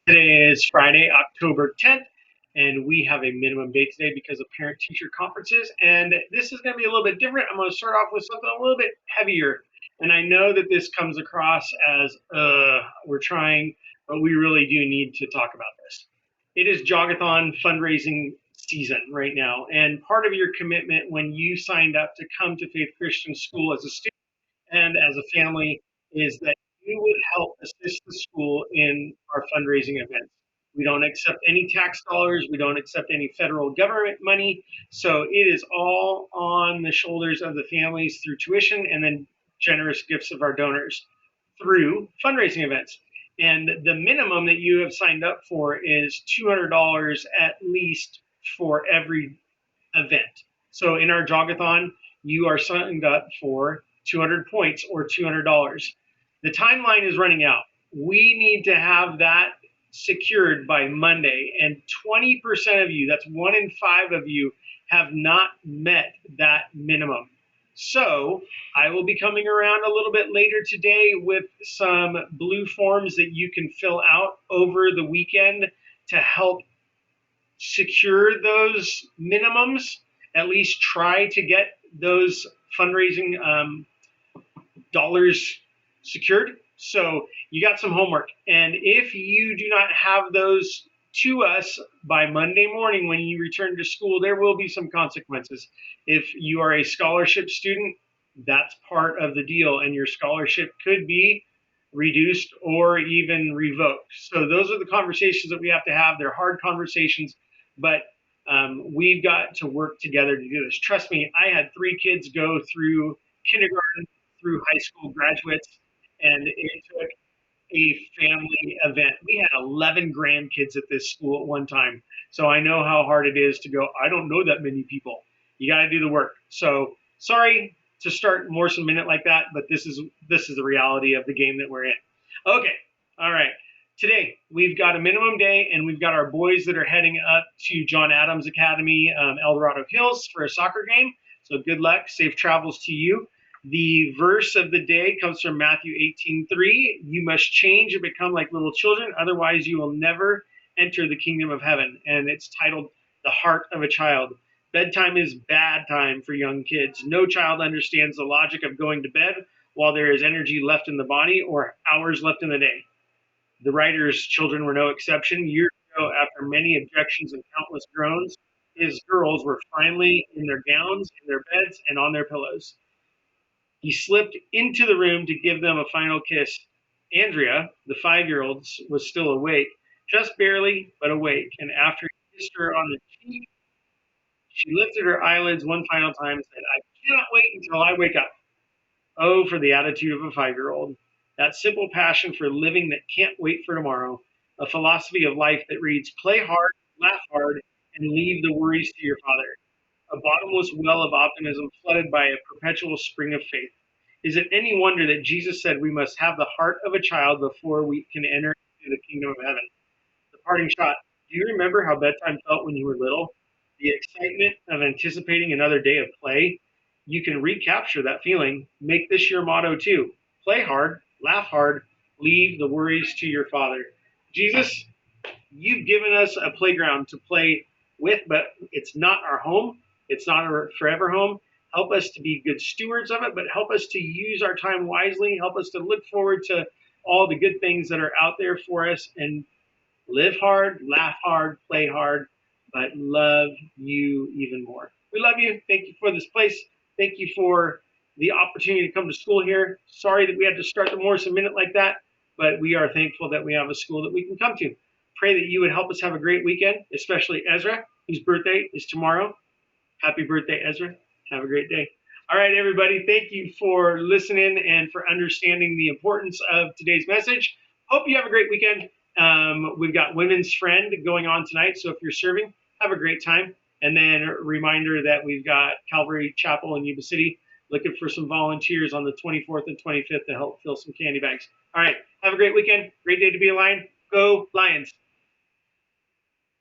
Today is Friday, October 10th, and we have a minimum day today because of parent-teacher conferences. And this is going to be a little bit different. I'm going to start off with something a little bit heavier. And I know that this comes across as we're trying, but we really do need to talk about this. It is Jogathon fundraising season right now. And part of your commitment when you signed up to come to Faith Christian School as a student and as a family is that you would help assist the school in our fundraising events. We don't accept any tax dollars. We don't accept any federal government money. So it is all on the shoulders of the families through tuition and then generous gifts of our donors through fundraising events. And the minimum that you have signed up for is $200 at least for every event. So in our Jogathon, you are signed up for 200 points or $200. The timeline is running out. We need to have that secured by Monday, and 20% of you, that's 1 in 5 of you, have not met that minimum. So I will be coming around a little bit later today with some blue forms that you can fill out over the weekend to help secure those minimums, at least try to get those fundraising dollars secured. So you got some homework. And if you do not have those to us by Monday morning when you return to school, there will be some consequences. If you are a scholarship student, that's part of the deal, and your scholarship could be reduced or even revoked. So those are the conversations that we have to have. They're hard conversations, but we've got to work together to do this. Trust me, I had 3 kids go through kindergarten through high school graduates, and it took a family event. We had 11 grandkids at this school at one time. So I know how hard it is to go, I don't know that many people. You got to do the work. So sorry to start Morrison Minute like that, but this is the reality of the game that we're in. Okay. All right. Today, we've got a minimum day, and we've got our boys that are heading up to John Adams Academy, El Dorado Hills for a soccer game. So good luck. Safe travels to you. The verse of the day comes from Matthew 18:3. You must change and become like little children, otherwise you will never enter the kingdom of heaven. And it's titled The Heart of a Child. Bedtime is bad time for young kids. No child understands the logic of going to bed while there is energy left in the body or hours left in the day. The writer's children were no exception. Years ago, after many objections and countless groans, his girls were finally in their gowns, in their beds, and on their pillows. He slipped into the room to give them a final kiss. Andrea, the 5-year-old, was still awake, just barely, but awake, and after he kissed her on the cheek, she lifted her eyelids one final time and said, I cannot wait until I wake up. Oh, for the attitude of a 5-year-old. That simple passion for living that can't wait for tomorrow. A philosophy of life that reads, play hard, laugh hard, and leave the worries to your father. A bottomless well of optimism flooded by a perpetual spring of faith. Is it any wonder that Jesus said we must have the heart of a child before we can enter into the kingdom of heaven? The parting shot. Do you remember how bedtime felt when you were little? The excitement of anticipating another day of play? You can recapture that feeling. Make this your motto too. Play hard, laugh hard, leave the worries to your Father. Jesus, you've given us a playground to play with, but it's not our home. It's not our forever home. Help us to be good stewards of it, but help us to use our time wisely. Help us to look forward to all the good things that are out there for us, and live hard, laugh hard, play hard, but love you even more. We love you. Thank you for this place. Thank you for the opportunity to come to school here. Sorry that we had to start the Morrison Minute like that, but we are thankful that we have a school that we can come to. Pray that you would help us have a great weekend, especially Ezra, whose birthday is tomorrow. Happy birthday, Ezra. Have a great day. All right, everybody. Thank you for listening and for understanding the importance of today's message. Hope you have a great weekend. We've got Women's Friend going on tonight, so if you're serving, have a great time. And then a reminder that we've got Calvary Chapel in Yuba City looking for some volunteers on the 24th and 25th to help fill some candy bags. All right, have a great weekend. Great day to be a Lion. Go Lions.